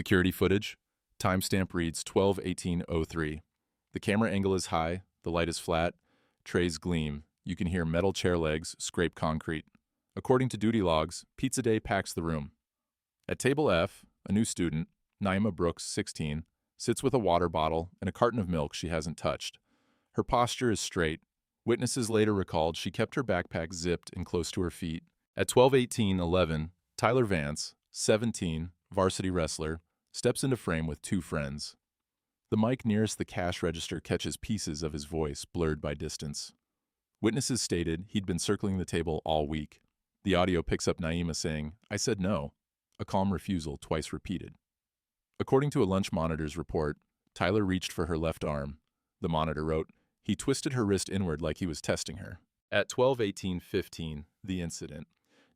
Security footage. Timestamp reads 12/18/03. The camera angle is high, the light is flat, trays gleam. You can hear metal chair legs scrape concrete. According to duty logs, Pizza Day packs the room. At table F, a new student, Naima Brooks, 16, sits with a water bottle and a carton of milk she hasn't touched. Her posture is straight. Witnesses later recalled she kept her backpack zipped and close to her feet. At 12:18:11, Tyler Vance, 17, varsity wrestler, steps into frame with two friends. The mic nearest the cash register catches pieces of his voice blurred by distance. Witnesses stated he'd been circling the table all week. The audio picks up Naima saying, "I said no," a calm refusal twice repeated. According to a lunch monitor's report, Tyler reached for her left arm. The monitor wrote, "He twisted her wrist inward like he was testing her." At 12:18:15, the incident.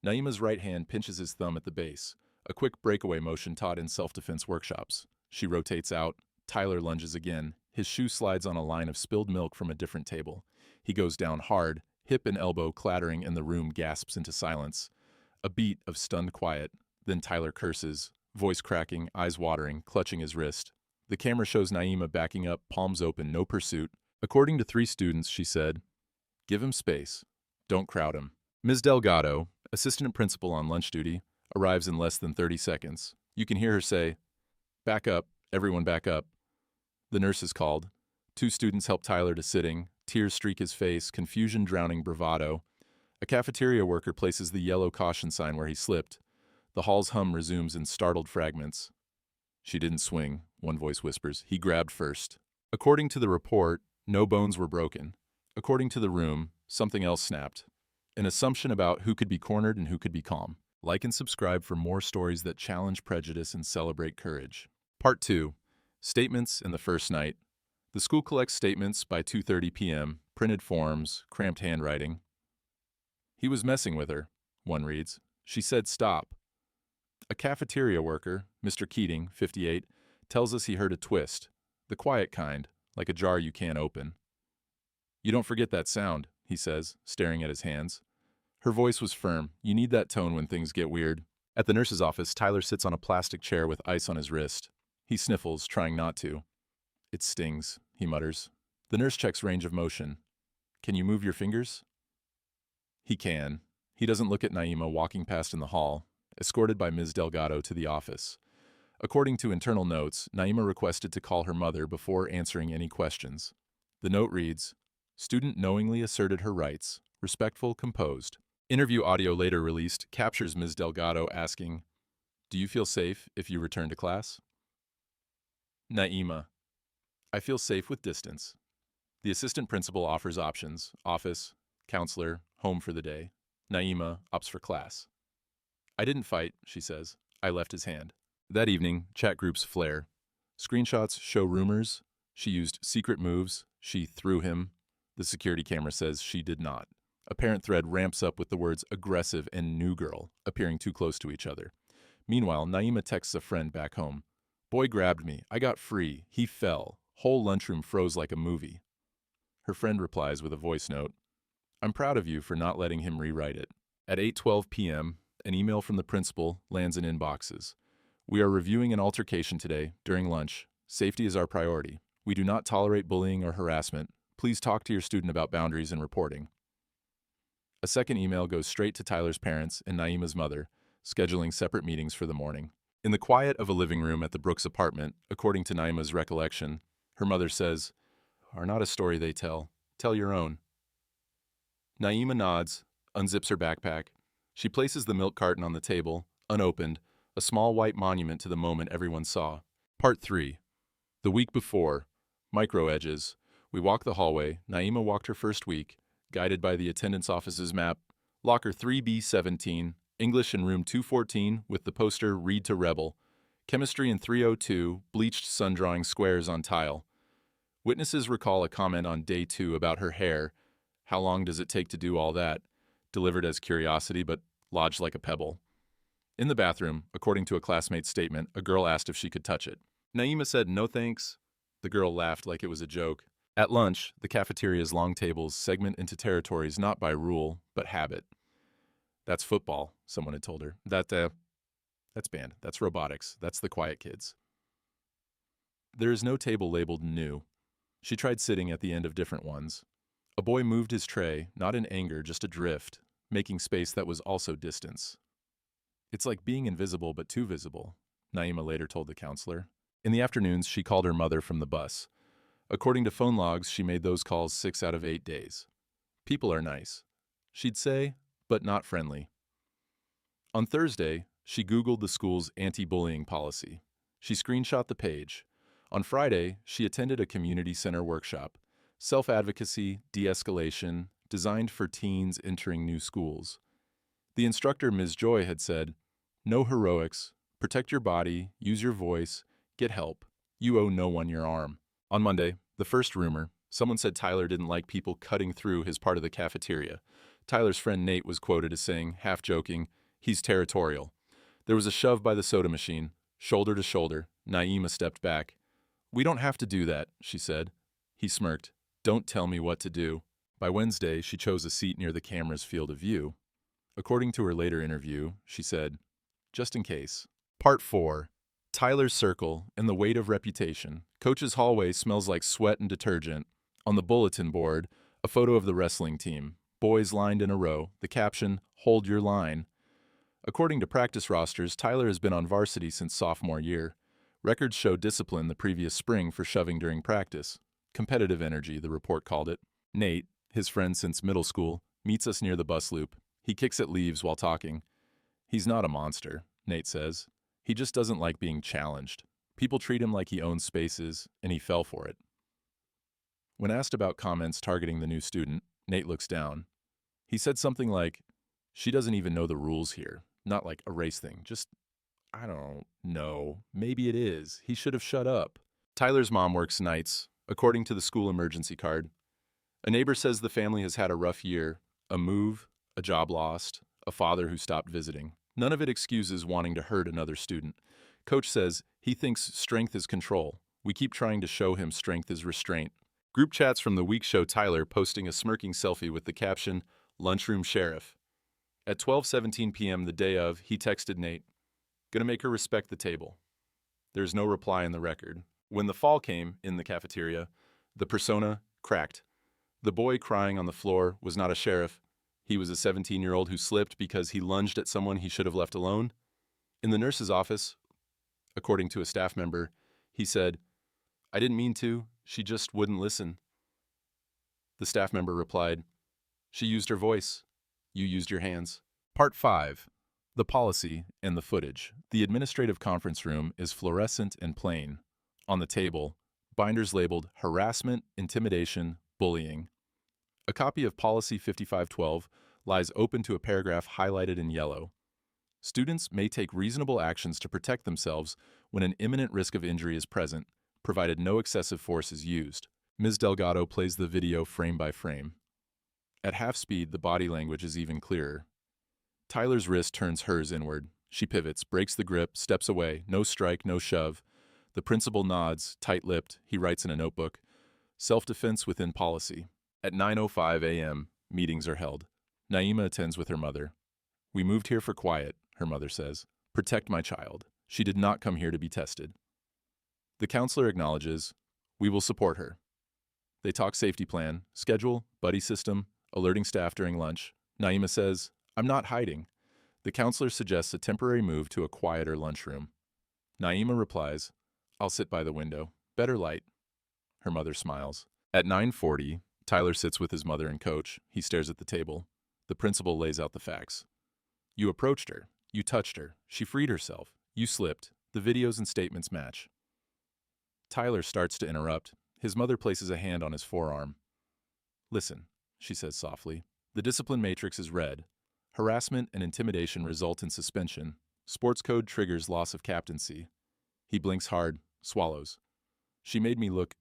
Naima's right hand pinches his thumb at the base, a quick breakaway motion taught in self-defense workshops. She rotates out. Tyler lunges again. His shoe slides on a line of spilled milk from a different table. He goes down hard, hip and elbow clattering, and the room gasps into silence. A beat of stunned quiet. Then Tyler curses, voice cracking, eyes watering, clutching his wrist. The camera shows Naima backing up, palms open, no pursuit. According to 3 students, she said, "Give him space. Don't crowd him." Ms. Delgado, assistant principal on lunch duty, arrives in less than 30 seconds. You can hear her say, "Back up, everyone back up." The nurse is called. 2 students help Tyler to sitting. Tears streak his face, confusion drowning bravado. A cafeteria worker places the yellow caution sign where he slipped. The hall's hum resumes in startled fragments. "She didn't swing," one voice whispers. "He grabbed first." According to the report, no bones were broken. According to the room, something else snapped. An assumption about who could be cornered and who could be calm. Like and subscribe for more stories that challenge prejudice and celebrate courage. Part 2. Statements in the first night. The school collects statements by 2:30 p.m., printed forms, cramped handwriting. "He was messing with her," one reads. "She said stop." A cafeteria worker, Mr. Keating, 58, tells us he heard a twist, the quiet kind, like a jar you can't open. "You don't forget that sound," he says, staring at his hands. Her voice was firm. You need that tone when things get weird. At the nurse's office, Tyler sits on a plastic chair with ice on his wrist. He sniffles, trying not to. "It stings," he mutters. The nurse checks range of motion. "Can you move your fingers?" He can. He doesn't look at Naima walking past in the hall, escorted by Ms. Delgado to the office. According to internal notes, Naima requested to call her mother before answering any questions. The note reads, "Student knowingly asserted her rights. Respectful, composed." Interview audio later released captures Ms. Delgado asking, "Do you feel safe if you return to class?" Naima: "I feel safe with distance." The assistant principal offers options: office, counselor, home for the day. Naima opts for class. "I didn't fight," she says. "I left his hand." That evening, chat groups flare. Screenshots show rumors. She used secret moves. She threw him. The security camera says she did not. A parent thread ramps up with the words aggressive and new girl appearing too close to each other. Meanwhile, Naima texts a friend back home. "Boy grabbed me. I got free. He fell. Whole lunchroom froze like a movie." Her friend replies with a voice note, "I'm proud of you for not letting him rewrite it." At 8:12 p.m., an email from the principal lands in inboxes. "We are reviewing an altercation today during lunch. Safety is our priority. We do not tolerate bullying or harassment. Please talk to your student about boundaries and reporting." A second email goes straight to Tyler's parents and Naima's mother, scheduling separate meetings for the morning. In the quiet of a living room at the Brooks apartment, according to Naima's recollection, her mother says, "Are not a story they tell. Tell your own." Naima nods, unzips her backpack. She places the milk carton on the table, unopened, a small white monument to the moment everyone saw. Part 3. The week before. Micro edges. We walk the hallway. Naima walked her first week, guided by the attendance office's map. Locker 3B17, English in room 214 with the poster Read to Rebel. Chemistry in 302, bleached sun drawing squares on tile. Witnesses recall a comment on day 2 about her hair. How long does it take to do all that? Delivered as curiosity, but lodged like a pebble. In the bathroom, according to a classmate's statement, a girl asked if she could touch it. Naima said, "No thanks." The girl laughed like it was a joke. At lunch, the cafeteria's long tables segment into territories not by rule, but habit. "That's football," someone had told her. That's banned. That's robotics. That's the quiet kids. There is no table labeled new. She tried sitting at the end of different ones. A boy moved his tray, not in anger, just adrift, making space that was also distance. It's like being invisible but too visible, Naima later told the counselor. In the afternoons, she called her mother from the bus. According to phone logs, she made those calls 6 out of 8 days. People are nice, she'd say, but not friendly. On Thursday, she Googled the school's anti-bullying policy. She screenshot the page. On Friday, she attended a community center workshop, self-advocacy, de-escalation, designed for teens entering new schools. The instructor, Ms. Joy, had said, "No heroics, protect your body, use your voice, get help. You owe no one your arm." On Monday, the first rumor, someone said Tyler didn't like people cutting through his part of the cafeteria. Tyler's friend Nate was quoted as saying, half joking, "He's territorial." There was a shove by the soda machine, shoulder to shoulder. Naima stepped back. "We don't have to do that," she said. He smirked. "Don't tell me what to do." By Wednesday, she chose a seat near the camera's field of view. According to her later interview, she said, "Just in case." Part 4. Tyler's Circle and the Weight of Reputation. Coach's hallway smells like sweat and detergent. On the bulletin board, a photo of the wrestling team. Boys lined in a row. The caption, "Hold your line." According to practice rosters, Tyler has been on varsity since sophomore year. Records show discipline the previous spring for shoving during practice. Competitive energy, the report called it. Nate, his friend since middle school, meets us near the bus loop. He kicks at leaves while talking. "He's not a monster," Nate says. "He just doesn't like being challenged. People treat him like he owns spaces, and he fell for it." When asked about comments targeting the new student, Nate looks down. He said something like, "She doesn't even know the rules here. Not like a race thing, just, I don't know, maybe it is. He should have shut up." Tyler's mom works nights, according to the school emergency card. A neighbor says the family has had a rough year, a move, a job lost, a father who stopped visiting. None of it excuses wanting to hurt another student. Coach says he thinks strength is control. We keep trying to show him strength is restraint. Group chats from the week show Tyler posting a smirking selfie with the caption, "Lunchroom Sheriff." At 12:17 p.m. the day of, he texted Nate, "Gonna make her respect the table." There's no reply in the record. When the fall came in the cafeteria, the persona cracked. The boy crying on the floor was not a sheriff. He was a 17-year-old who slipped because he lunged at someone he should have left alone. In the nurse's office, according to a staff member, he said, "I didn't mean to, she just wouldn't listen." The staff member replied, "She used her voice. You used your hands." Part 5. The policy and the footage. The administrative conference room is fluorescent and plain. On the table, binders labeled harassment, intimidation, bullying. A copy of Policy 5512 lies open to a paragraph highlighted in yellow. Students may take reasonable actions to protect themselves when an imminent risk of injury is present, provided no excessive force is used. Ms. Delgado plays the video frame by frame. At half speed, the body language is even clearer. Tyler's wrist turns hers inward. She pivots, breaks the grip, steps away. No strike, no shove. The principal nods, tight-lipped. He writes in a notebook, "Self-defense within policy." At 9:05 a.m., meetings are held. Naima attends with her mother. "We moved here for quiet," her mother says. "Protect my child. She did not come here to be tested." The counselor acknowledges, "We will support her." They talk safety plan, schedule, buddy system, alerting staff during lunch. Naima says, "I'm not hiding." The counselor suggests a temporary move to a quieter lunchroom. Naima replies, "I'll sit by the window. Better light." Her mother smiles. At 9:40, Tyler sits with his mother and coach. He stares at the table. The principal lays out the facts. "You approached her. You touched her. She freed herself. You slipped. The videos and statements match." Tyler starts to interrupt. His mother places a hand on his forearm. "Listen," she says softly. "The discipline matrix is red. Harassment and intimidation result in suspension. Sports code triggers loss of captaincy." He blinks hard, swallows. "She made me look,"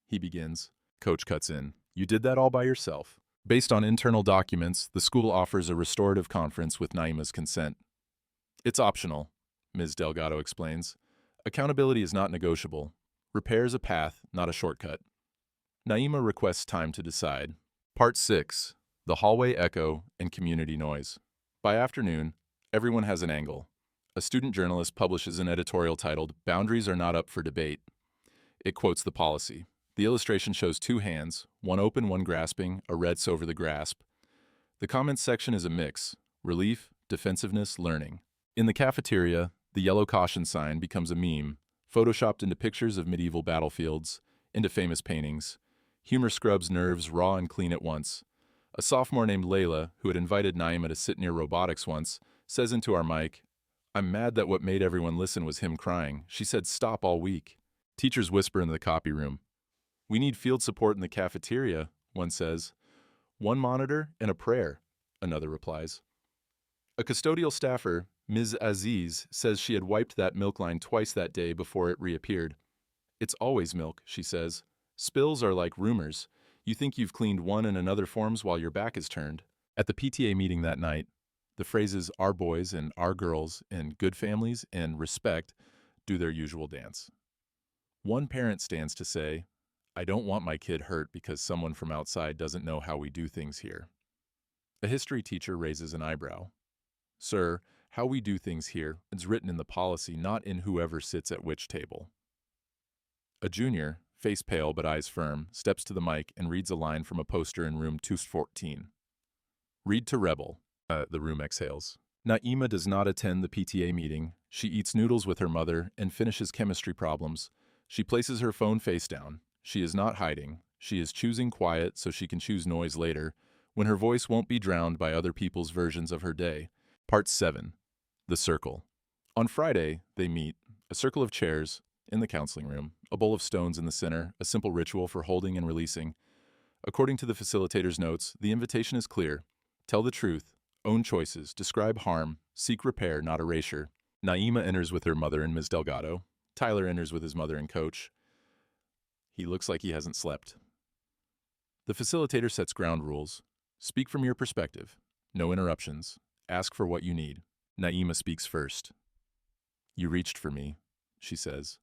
he begins. Coach cuts in. "You did that all by yourself." Based on internal documents, the school offers a restorative conference with Naima's consent. "It's optional," Ms. Delgado explains. "Accountability is not negotiable. Repair is a path, not a shortcut." Naima requests time to decide. Part 6. The hallway echo and community noise. By afternoon, everyone has an angle. A student journalist publishes an editorial titled, "Boundaries Are Not Up for Debate." It quotes the policy. The illustration shows two hands, one open, one grasping, a red over the grasp. The comments section is a mix: relief, defensiveness, learning. In the cafeteria, the yellow caution sign becomes a meme, photoshopped into pictures of medieval battlefields, into famous paintings. Humor scrubs nerves raw and clean at once. A sophomore named Layla, who had invited Naima to sit near robotics once, says into our mic, "I'm mad that what made everyone listen was him crying. She said stop all week." Teachers whisper in the copy room. "We need field support in the cafeteria," one says. "One monitor and a prayer," another replies. A custodial staffer, Ms. Aziz, says she had wiped that milk line twice that day before it reappeared. "It's always milk," she says. "Spills are like rumors. You think you've cleaned one and another forms while your back is turned." At the PTA meeting that night, the phrases "our boys" and "our girls" and "good families" and "respect" do their usual dance. One parent stands to say, "I don't want my kid hurt because someone from outside doesn't know how we do things here." A history teacher raises an eyebrow. "Sir, how we do things here is written in the policy, not in whoever sits at which table." A junior, face pale but eyes firm, steps to the mic and reads a line from a poster in room 214. "Read to Rebel." The room exhales. Naima does not attend the PTA meeting. She eats noodles with her mother and finishes chemistry problems. She places her phone face down. She is not hiding. She is choosing quiet so she can choose noise later, when her voice won't be drowned by other people's versions of her day. Part 7. The Circle. On Friday, they meet, a circle of chairs, in the counseling room, a bowl of stones in the center, a simple ritual for holding and releasing. According to the facilitator's notes, the invitation is clear. Tell the truth, own choices, describe harm, seek repair, not erasure. Naima enters with her mother and Ms. Delgado. Tyler enters with his mother and coach. He looks like he hasn't slept. The facilitator sets ground rules. Speak from your perspective. No interruptions. Ask for what you need. Naima speaks first. "You reached for me," she says.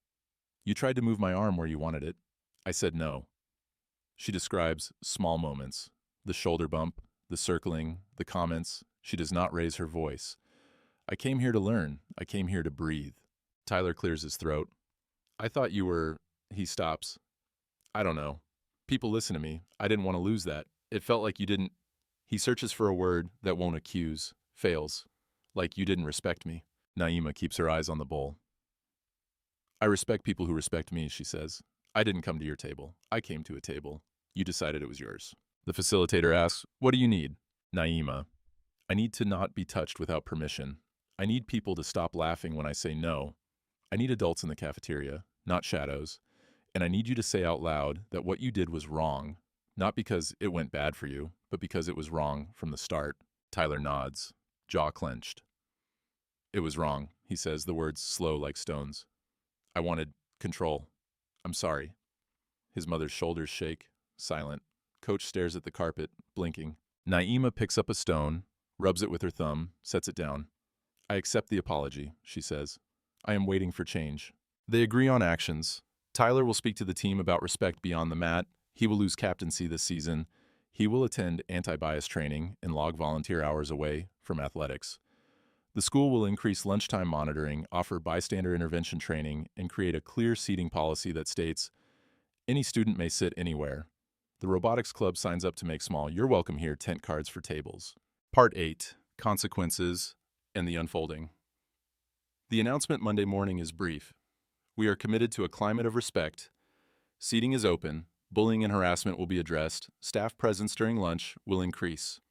"You tried to move my arm where you wanted it. I said no." She describes small moments, the shoulder bump, the circling, the comments. She does not raise her voice. "I came here to learn. I came here to breathe." Tyler clears his throat. "I thought you were..." He stops. "I don't know. People listen to me. I didn't want to lose that. It felt like you didn't..." He searches for a word that won't accuse, fails. "Like you didn't respect me." Naima keeps her eyes on the bowl. "I respect people who respect me," she says. "I didn't come to your table. I came to a table. You decided it was yours." The facilitator asks, "What do you need?" Naima: "I need to not be touched without permission. I need people to stop laughing when I say no. I need adults in the cafeteria, not shadows. And I need you to say out loud that what you did was wrong, not because it went bad for you, but because it was wrong from the start." Tyler nods, jaw clenched. "It was wrong," he says, the words slow like stones. "I wanted control. I'm sorry." His mother's shoulders shake, silent. Coach stares at the carpet, blinking. Naima picks up a stone, rubs it with her thumb, sets it down. "I accept the apology," she says. "I am waiting for change." They agree on actions. Tyler will speak to the team about respect beyond the mat. He will lose captaincy this season. He will attend anti-bias training and log volunteer hours away from athletics. The school will increase lunchtime monitoring, offer bystander intervention training, and create a clear seating policy that states, "Any student may sit anywhere." The robotics club signs up to make small "You're welcome here" tent cards for tables. Part 8. Consequences and the unfolding. The announcement Monday morning is brief. We are committed to a climate of respect. Seating is open. Bullying and harassment will be addressed. Staff presence during lunch will increase.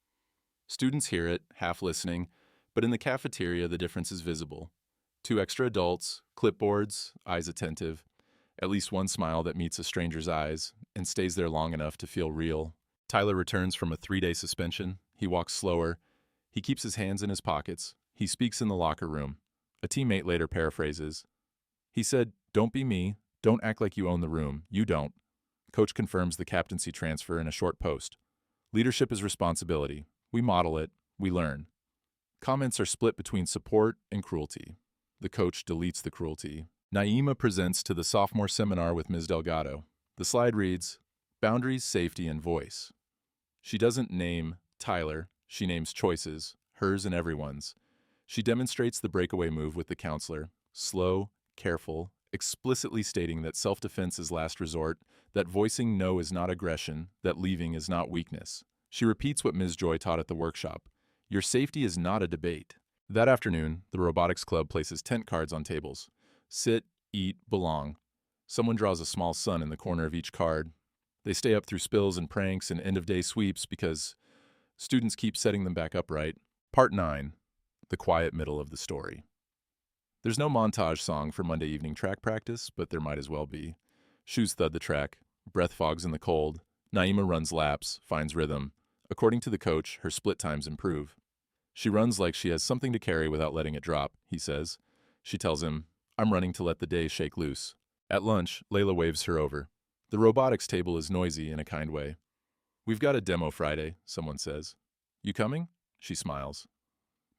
Students hear it, half listening, but in the cafeteria the difference is visible. 2 extra adults, clipboards, eyes attentive, at least one smile that meets a stranger's eyes and stays there long enough to feel real. Tyler returns from a 3-day suspension. He walks slower. He keeps his hands in his pockets. He speaks in the locker room. A teammate later paraphrases. He said, "Don't be me. Don't act like you own the room. You don't." Coach confirms the captaincy transfer in a short post. Leadership is responsibility. We model it. We learn. Comments are split between support and cruelty. The coach deletes the cruelty. Naima presents to the sophomore seminar with Ms. Delgado. The slide reads, "Boundaries, Safety, and Voice." She doesn't name Tyler. She names choices, hers and everyone's. She demonstrates the breakaway move with the counselor, slow, careful, explicitly stating that self-defense is last resort, that voicing no is not aggression, that leaving is not weakness. She repeats what Ms. Joy taught at the workshop. Your safety is not a debate. That afternoon, the robotics club places tent cards on tables. Sit, eat, belong. Someone draws a small sun in the corner of each card. They stay up through spills and pranks and end-of-day sweeps because students keep setting them back upright. Part 9. The quiet middle of the story. There's no montage song for Monday evening track practice, but there might as well be. Shoes thud the track. Breath fogs in the cold. Naima runs laps, finds rhythm. According to the coach, her split times improve. She runs like she has something to carry without letting it drop, he says. She tells him, I'm running to let the day shake loose. At lunch, Layla waves her over. The robotics table is noisy in a kind way. We've got a demo Friday, someone says. You coming? She smiles.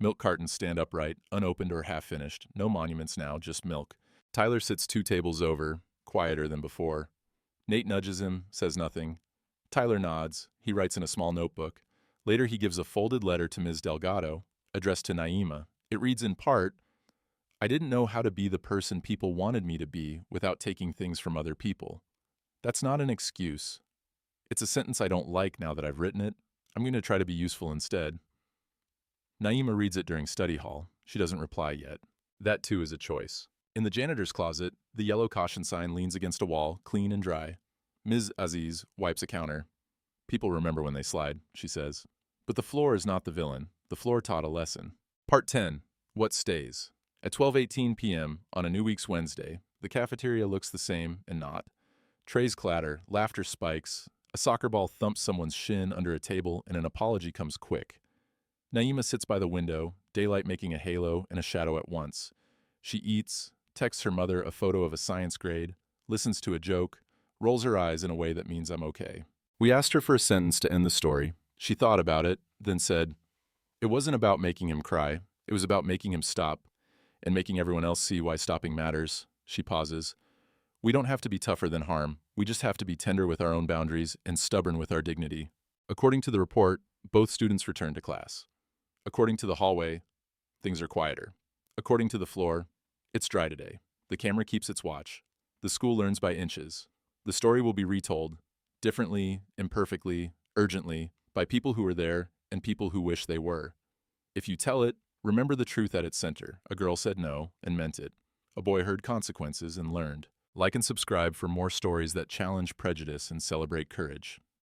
Milk cartons stand upright, unopened or half-finished. No monuments now, just milk. Tyler sits 2 tables over, quieter than before. Nate nudges him, says nothing. Tyler nods. He writes in a small notebook. Later he gives a folded letter to Ms. Delgado, addressed to Naima. It reads in part, I didn't know how to be the person people wanted me to be without taking things from other people. That's not an excuse. It's a sentence I don't like now that I've written it. I'm going to try to be useful instead. Naima reads it during study hall. She doesn't reply yet. That too is a choice. In the janitor's closet, the yellow caution sign leans against a wall, clean and dry. Ms. Aziz wipes a counter. People remember when they slide, she says. But the floor is not the villain. The floor taught a lesson. Part 10. What stays? At 12:18 p.m. on a new week's Wednesday, the cafeteria looks the same and not. Trays clatter, laughter spikes, a soccer ball thumps someone's shin under a table, and an apology comes quick. Naima sits by the window, daylight making a halo and a shadow at once. She eats, texts her mother a photo of a science grade, listens to a joke, rolls her eyes in a way that means I'm okay. We asked her for a sentence to end the story. She thought about it, then said, It wasn't about making him cry. It was about making him stop, and making everyone else see why stopping matters. She pauses. We don't have to be tougher than harm. We just have to be tender with our own boundaries and stubborn with our dignity. According to the report, both students return to class. According to the hallway, things are quieter. According to the floor, it's dry today. The camera keeps its watch. The school learns by inches. The story will be retold, differently, imperfectly, urgently, by people who were there and people who wish they were. If you tell it, remember the truth at its center. A girl said no and meant it. A boy heard consequences and learned. Like and subscribe for more stories that challenge prejudice and celebrate courage.